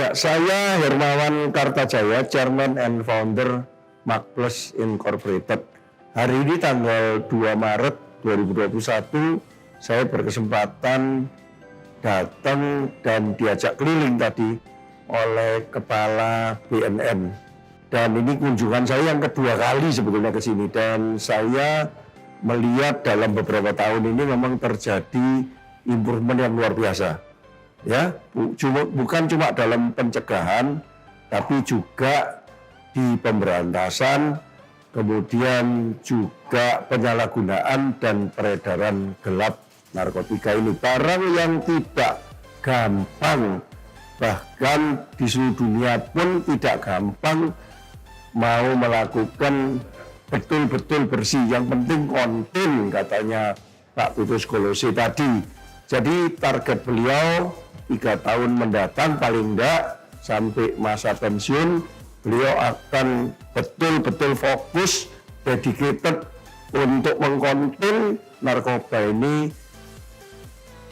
Ya, saya Hermawan Kartajaya, Chairman and Founder Makplus Incorporated. Hari ini tanggal 2 Maret 2021, saya berkesempatan datang dan diajak keliling tadi oleh Kepala BNN. Dan ini kunjungan saya yang kedua kali sebetulnya ke sini. Dan saya melihat dalam beberapa tahun ini memang terjadi improvement yang luar biasa. Ya, bukan cuma dalam pencegahan, tapi juga di pemberantasan, kemudian juga penyalahgunaan dan peredaran gelap narkotika ini. Barang yang tidak gampang, bahkan di seluruh dunia pun tidak gampang mau melakukan betul-betul bersih. Yang penting konten, katanya Pak Petrus Golose tadi. Jadi target beliau 3 tahun mendatang paling enggak sampai masa pensiun, beliau akan betul-betul fokus, dedicated untuk mengkonten narkoba ini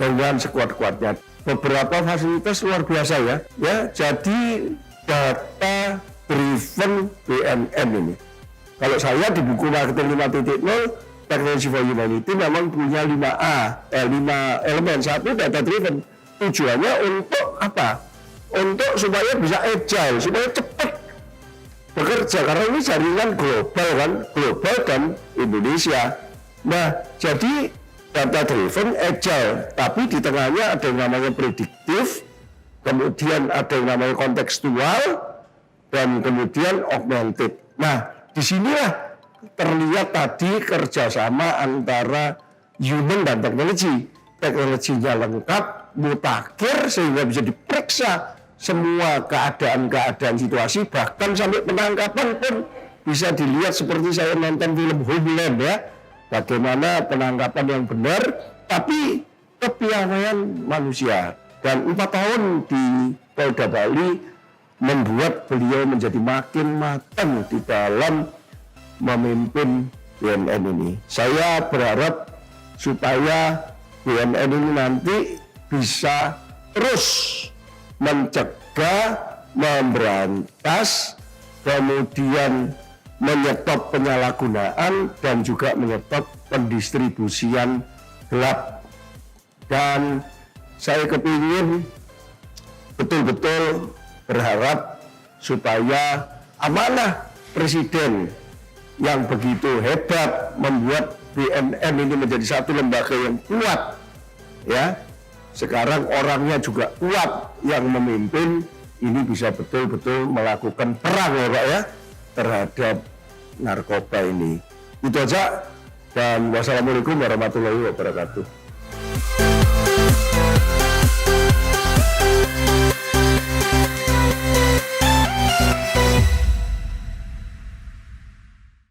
dengan sekuat-kuatnya. Beberapa fasilitas luar biasa ya. Jadi data driven BNN ini. Kalau saya di buku Marketing 5.0, Technology for Humanity memang punya 5 elemen. Satu, data driven. Tujuannya untuk apa? Untuk supaya bisa agile, supaya cepat bekerja. Karena ini jaringan global kan, global dan Indonesia. Nah, jadi data driven, agile. Tapi di tengahnya ada yang namanya prediktif, kemudian ada yang namanya kontekstual, dan kemudian augmented. Nah, disinilah terlihat tadi kerjasama antara human dan teknologi. Teknologinya lengkap, mutakhir, sehingga bisa diperiksa semua keadaan-keadaan situasi, bahkan sampai penangkapan pun bisa dilihat seperti saya nonton film Homeland ya, bagaimana penangkapan yang benar, tapi kepiawaian manusia. Dan 4 tahun di Polda Bali membuat beliau menjadi makin matang di dalam memimpin BNN ini. Saya berharap supaya BNN ini nanti bisa terus mencegah, memberantas, kemudian menyetop penyalahgunaan dan juga menyetop pendistribusian gelap. Dan saya kepingin betul-betul berharap supaya amanah Presiden yang begitu hebat membuat BNN ini menjadi satu lembaga yang kuat ya. Sekarang orangnya juga kuat yang memimpin, ini bisa betul-betul melakukan perang ya Pak ya terhadap narkoba ini. Itu aja, dan wassalamualaikum warahmatullahi wabarakatuh.